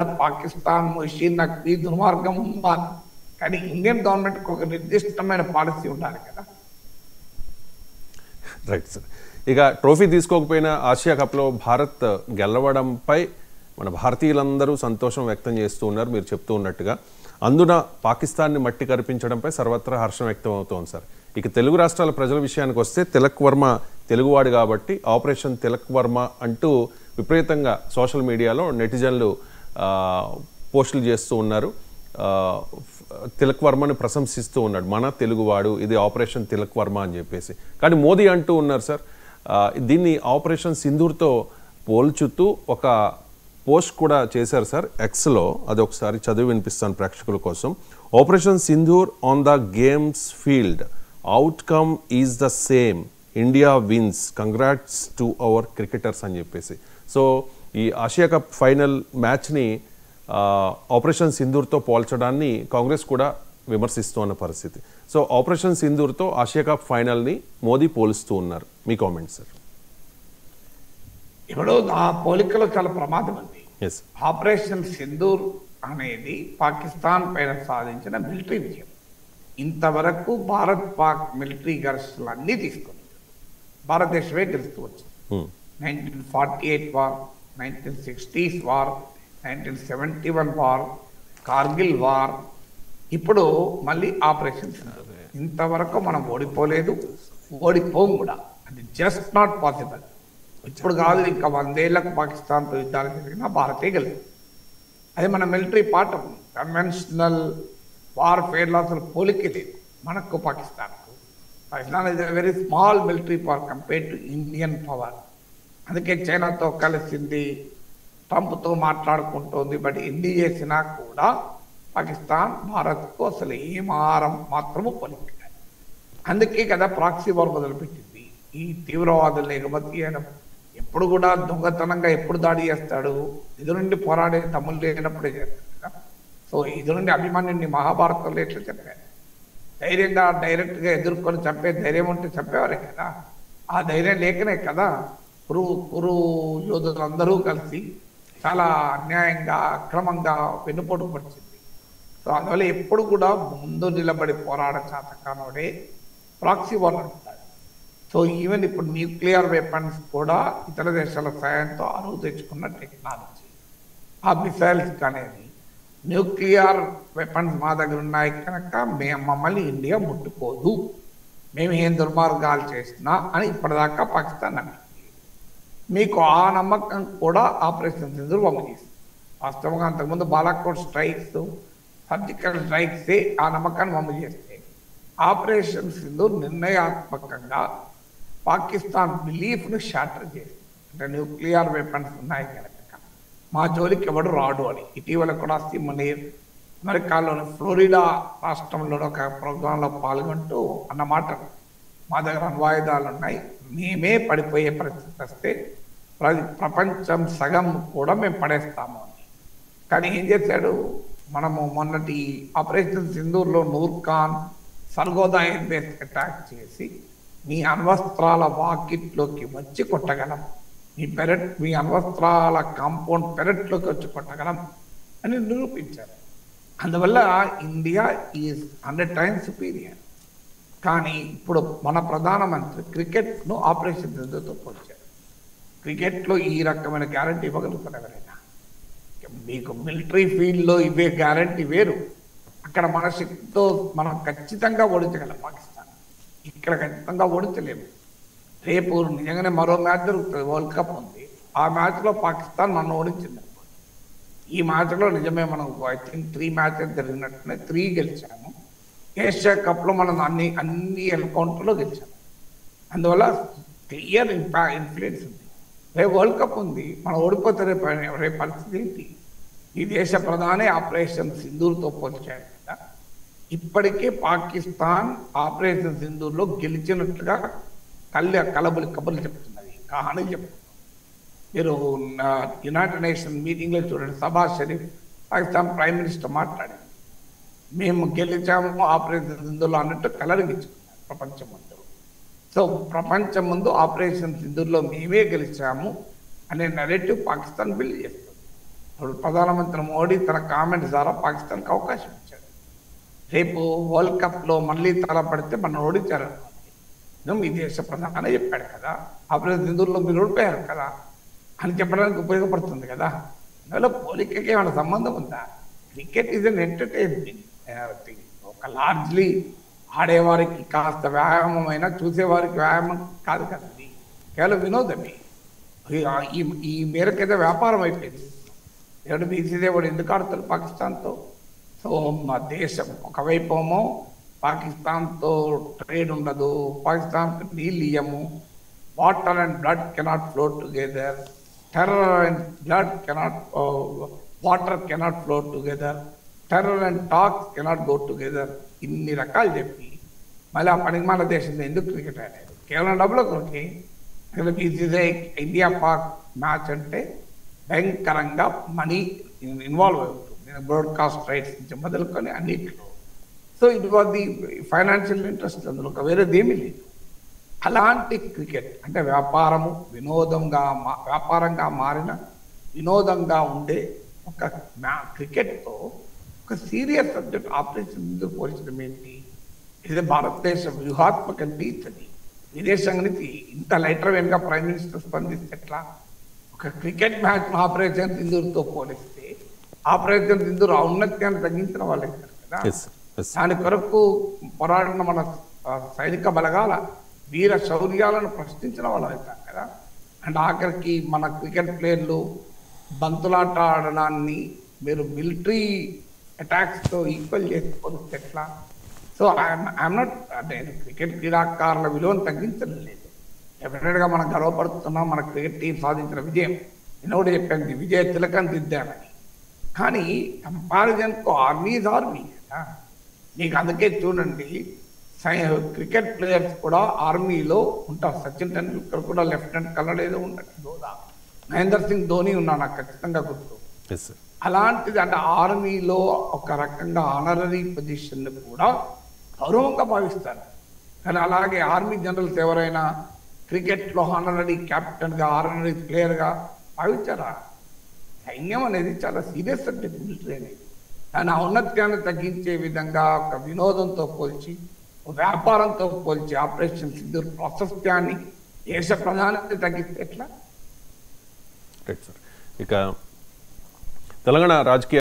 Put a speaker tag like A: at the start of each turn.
A: పాకిస్తాన్ ముషీన్ నక్వీ దుర్మార్గం ఉండాలి, కానీ ఇండియన్ గవర్నమెంట్కి ఒక నిర్దిష్టమైన పాలసీ ఉండాలి కదా.
B: Right sir. ఇక ట్రోఫీ తీసుకోకపోయినా ఆసియా కప్లో భారత్ గెలవడంపై మన భారతీయులందరూ సంతోషం వ్యక్తం చేస్తూ ఉన్నారు మీరు చెప్తూ ఉన్నట్టుగా. అందున పాకిస్తాన్ని మట్టి కరిపించడంపై సర్వత్రా హర్షం వ్యక్తం అవుతోంది సార్. ఇక తెలుగు రాష్ట్రాల ప్రజల విషయానికి వస్తే తిలక్ వర్మ తెలుగువాడు కాబట్టి ఆపరేషన్ తిలక్ వర్మ అంటూ విపరీతంగా సోషల్ మీడియాలో నెటిజన్లు పోస్టులు చేస్తూ ఉన్నారు. తిలక్ వర్మని ప్రశంసిస్తూ ఉన్నాడు, మన తెలుగువాడు, ఇది ఆపరేషన్ తిలక్ వర్మ అని చెప్పేసి. కానీ మోదీ అంటూ ఉన్నారు సార్, దీన్ని ఆపరేషన్ సింధూర్తో పోల్చుతూ ఒక పోస్ట్ కూడా చేశారు సార్ ఎక్స్లో. అది ఒకసారి చదివి వినిపిస్తాను ప్రేక్షకుల కోసం. Operation Sindoor on the games field, outcome is the same, India wins, congrats to our cricketers అని చెప్పేసి. సో ఈ ఆసియా కప్ ఫైనల్ మ్యాచ్ని ఆపరేషన్ సింధూర్తో పోల్చడాన్ని కాంగ్రెస్ కూడా విమర్శిస్తూ ఉన్న పరిస్థితి. సో ఆపరేషన్ సింధూర్తో ఆసియా కప్ ఫైనల్ని మోదీ పోలుస్తూ ఉన్నారు. మీ కామెంట్ సార్.
A: ఇప్పుడు ఆ పోలికలో చాలా ప్రమాదం ఉంది.
B: ఎస్,
A: ఆపరేషన్ సింధూర్ అనేది పాకిస్తాన్ పైన సాధించిన మిలిటరీ విజయం. ఇంతవరకు భారత్ పాక్ మిలిటరీ ఘర్షణలు అన్నీ తీసుకొని భారతదేశమే గెలుస్తూ వచ్చింది. 1948 war, 1960s war, 1971 war, Kargil war, ఇప్పుడు మళ్ళీ ఆపరేషన్ సింధూర్. ఇంతవరకు మనం ఓడిపోలేదు, ఓడిపోం కూడా. అది జస్ట్ నాట్ పాసిబుల్. ఇప్పుడు కాదు, ఇంకా 100 ఏళ్లకు పాకిస్తాన్తో యుద్ధాలు జరిగినా భారతే గెలుస్తుంది. అది మన మిలిటరీ పాఠం. కన్వెన్షనల్ వార్ఫేర్లో అసలు పోలికే లేదు మనకు పాకిస్తాన్కు. Pakistan is a very small military power compare to Indian power. అందుకే చైనాతో కలిసింది, ట్రంప్తో మాట్లాడుకుంటోంది. బట్ ఎన్ని చేసినా కూడా పాకిస్తాన్ భారత్కు అసలు మాత్రము పోలిక. అందుకే కదా ప్రాక్సీ వార్ మొదలుపెట్టింది. ఈ తీవ్రవాదులను ఎగుమతి చేయడం, ఎప్పుడు కూడా దొంగతనంగా ఎప్పుడు దాడి చేస్తాడు, ఎదురుండి పోరాడే తమ్ముళ్ళు లేనప్పుడే చేస్తాడు కదా. సో ఎదురుండి అభిమన్యుని మహాభారతంలో ఎట్లా చెప్పారు, ధైర్యంగా డైరెక్ట్గా ఎదుర్కొని చంపే ధైర్యం ఉంటే చంపేవారే కదా. ఆ ధైర్యం లేకనే కదా కురు యోధులందరూ కలిసి చాలా అన్యాయంగా అక్రమంగా వెన్నుపోటు పడిచింది. సో అందువల్ల ఎప్పుడు కూడా ముందు నిలబడి పోరాడ చాతకానుడే ప్రాక్సీ వార్ అంటారు. సో ఈవెన్ ఇప్పుడు న్యూక్లియర్ వెపన్స్ కూడా ఇతర దేశాల సాయంతో అరువు తెచ్చుకున్న టెక్నాలజీ. ఆ మిసైల్స్ అనేది న్యూక్లియర్ వెపన్స్ మా దగ్గర ఉన్నాయి కనుక మమ్మల్ని ఇండియా ముట్టుకోదు, మేము ఏం దుర్మార్గాలు చేసినా అని ఇప్పటిదాకా పాకిస్తాన్ అన్నారు. మీకు ఆ నమ్మకం కూడా ఆపరేషన్ సింధూర్ వమ్ము చేసింది. వాస్తవంగా అంతకుముందు బాలాకోట్ స్ట్రైక్స్, సర్జికల్ స్ట్రైక్సే ఆ నమ్మకాన్ని వమ్ము చేస్తే, ఆపరేషన్ సింధూర్ నిర్ణయాత్మకంగా పాకిస్తాన్ బిలీఫ్ను షాటర్ చేసింది. అంటే న్యూక్లియర్ వెపన్స్ ఉన్నాయి కనుక మా జోలికి ఎవడు రాడు అని. ఇటీవల కూడా సిమనీర్ అమెరికాలోని ఫ్లోరిడా రాష్ట్రంలో ఒక ప్రోగ్రాంలో పాల్గొంటూ అన్నమాట, మా దగ్గర అణ్వాయుధాలు ఉన్నాయి, మేమే పడిపోయే పరిస్థితి వస్తే ప్రపంచం సగం కూడా మేము పడేస్తాము అని. కానీ ఏం చేశాడు, మనము మొన్నటి ఆపరేషన్ సింధూర్లో Nur Khan Sargodha air base attack చేసి మీ అణ్వస్త్రాల వాకిట్లోకి వచ్చి కొట్టగలం, మీ అణ్వస్త్రాల కాంపౌండ్ పెరట్లోకి వచ్చి కొట్టగలం అని నిరూపించారు. అందువల్ల ఇండియా ఈజ్ 100 times సుపీరియర్. కానీ ఇప్పుడు మన ప్రధానమంత్రి క్రికెట్ను ఆపరేషన్ సింధూర్తో పోల్చారు. క్రికెట్లో ఈ రకమైన గ్యారంటీ ఇవ్వగలుగుతారు ఎవరైనా? మీకు మిలిటరీ ఫీల్డ్లో ఇవే గ్యారంటీ వేరు. అక్కడ మన శక్తితో మనం ఖచ్చితంగా ఓడించగలం పాకిస్తాన్, ఇక్కడ ఖచ్చితంగా ఓడించలేము. రేపు నిజంగానే మరో మ్యాచ్ జరుగుతుంది, వరల్డ్ కప్ ఉంది, ఆ మ్యాచ్లో పాకిస్తాన్ నన్ను ఓడించింది. ఈ మ్యాచ్లో నిజమే మనం ఐ థింక్ 3 మ్యాచెస్ జరిగినట్టునే 3 గెలిచాము. ఏషియా కప్లో మనం అన్ని ఎన్కౌంటర్లో గెలిచాము. అందువల్ల క్లియర్ ఇన్ఫ్లుయెన్స్ ఉంది. రేపు వరల్డ్ కప్ ఉంది, మనం ఓడిపోతే రేపు పరిస్థితి ఏంటి? ఈ దేశ ప్రధాని ఆపరేషన్ సింధూర్తో పోల్చాడు కదా. ఇప్పటికే పాకిస్తాన్ ఆపరేషన్ సింధూర్లో గెలిచినట్టుగా కలబులి కబుర్లు చెప్తున్నది, కహానీలు చెప్తున్నారు. మీరు యునైటెడ్ నేషన్ మీటింగ్లో చూడండి, షబాజ్ షరీఫ్ పాకిస్తాన్ ప్రైమ్ మినిస్టర్ మాట్లాడారు, మేము గెలిచాము ఆపరేషన్ సింధూర్లో అన్నట్టు కలరించుకున్నారు ప్రపంచం ముందు. సో ప్రపంచం ముందు ఆపరేషన్ సింధూర్లో మేమే గెలిచాము అనే నెరేటివ్ పాకిస్తాన్ బిల్డ్ చేస్తుంది. ఇప్పుడు ప్రధానమంత్రి మోడీ తన కామెంట్స్ ద్వారా పాకిస్తాన్కి అవకాశం ఇచ్చాడు. రేపు వరల్డ్ కప్లో మళ్ళీ తలపడితే మనం ఓడించారు మీ దేశ ప్రధాని చెప్పాడు కదా, ఆపరేషన్ సింధూర్లో మీరు ఓడిపోయారు కదా అని చెప్పడానికి ఉపయోగపడుతుంది కదా. అందువల్ల పోలికకి ఏమైనా సంబంధం ఉందా? Cricket is an entertainment. ఒక లార్జ్లీ ఆడేవారికి కాస్త వ్యాయామమైన చూసేవారికి వ్యాయామం కాదు కదండి, కేవలం వినోదమే. ఈ మేరకైతే వ్యాపారం అయిపోయింది. ఎవడు బీసీదే వాడు ఎందుకు ఆడతాడు పాకిస్తాన్తో? సో మా దేశం ఒకవైపు ఏమో పాకిస్తాన్తో ట్రేడ్ ఉండదు, పాకిస్తాన్కి నీళ్ళు ఇయ్యము, water and blood cannot flow together, terror and blood cannot water cannot flow together, terror and talks cannot go together, ఇన్ని రకాలు చెప్పి మళ్ళీ ఆ పనిమాల దేశంలో ఎందుకు క్రికెట్ ఆడారు? కేవలం డబ్బుల కొరకే. ఇండియా పాక్ మ్యాచ్ అంటే భయంకరంగా మనీ ఇన్వాల్వ్ అవుతుంది, బ్రాడ్కాస్ట్ రైట్స్ నుంచి మొదలుకొని అన్నింటిలో. So it was the financial interest, అందులో ఒక వేరేదేమీ లేదు. అలాంటి క్రికెట్ అంటే వ్యాపారము వ్యాపారంగా మారిన వినోదంగా ఉండే ఒక క్రికెట్తో ఒక సీరియస్ సబ్జెక్ట్ ఆపరేషన్ ముందు పోల్చడం ఏంటి? ఇది భారతదేశ వ్యూహాత్మక నీతి. విదేశాంగ నీతి ఇంత లైటర్ వెనుక ప్రైమ్ మినిస్టర్ స్పందిస్తే ఎట్లా? ఒక క్రికెట్ మ్యాచ్ ఆపరేషన్ సింధూర్తో పోలిస్తే ఆపరేషన్ సింధూర్ ఔన్నత్యాన్ని తగ్గించిన వాళ్ళు అవుతారు కదా. దాని కొరకు పోరాడిన మన సైనిక బలగాల వీర శౌర్యాలను ప్రశ్నించిన వాళ్ళు అవుతారు కదా. అండ్ ఆఖరికి మన క్రికెట్ ప్లేయర్లు బంతులాట ఆడడాన్ని మీరు మిలిటరీ అటాక్స్తో ఈక్వల్ చేసి పోలిస్తే ఎట్లా? సో ఐఎమ్ నాట్ అంటే క్రికెట్ క్రీడాకారుల విలువను తగ్గించడం లేదు. డెఫినెట్గా మనం గర్వపడుతున్నాం మన క్రికెట్ టీం సాధించిన విజయం. నేను కూడా చెప్పాను విజయ తిలకం దిద్దామని. కానీ కంపారిజన్కు ఆర్మీ ఈజ్ ఆర్మీ కదా. మీకు అందుకే చూడండి క్రికెట్ ప్లేయర్స్ కూడా ఆర్మీలో ఉంటారు. సచిన్ టెండూల్కర్ కూడా లెఫ్టినెంట్ కలర్ ఏదో ఉండదు, మహేందర్ సింగ్ ధోని ఉన్నాడు నాకు ఖచ్చితంగా గుర్తు. అలాంటిది అంటే ఆర్మీలో ఒక రకంగా ఆనరీ పొజిషన్ కూడా గౌరవంగా భావిస్తారు. కానీ అలాగే ఆర్మీ జనరల్స్ ఎవరైనా క్రికెట్లో ఆనరీ క్యాప్టెన్గా ఆనరీ ప్లేయర్గా భావించారా? సైన్యం అనేది చాలా సీరియస్ సబ్జెక్ట్ మిలిటరీ అనేది. దాని ఔన్నత్యాన్ని తగ్గించే విధంగా ఒక వినోదంతో పోల్చి వ్యాపారంతో పోల్చి ఆపరేషన్ సింధూర్ ప్రాశస్త్యాన్ని దేశ ప్రధాని తగ్గిస్తే ఎట్లా?
B: ఇక తెలంగాణ రాజకీయ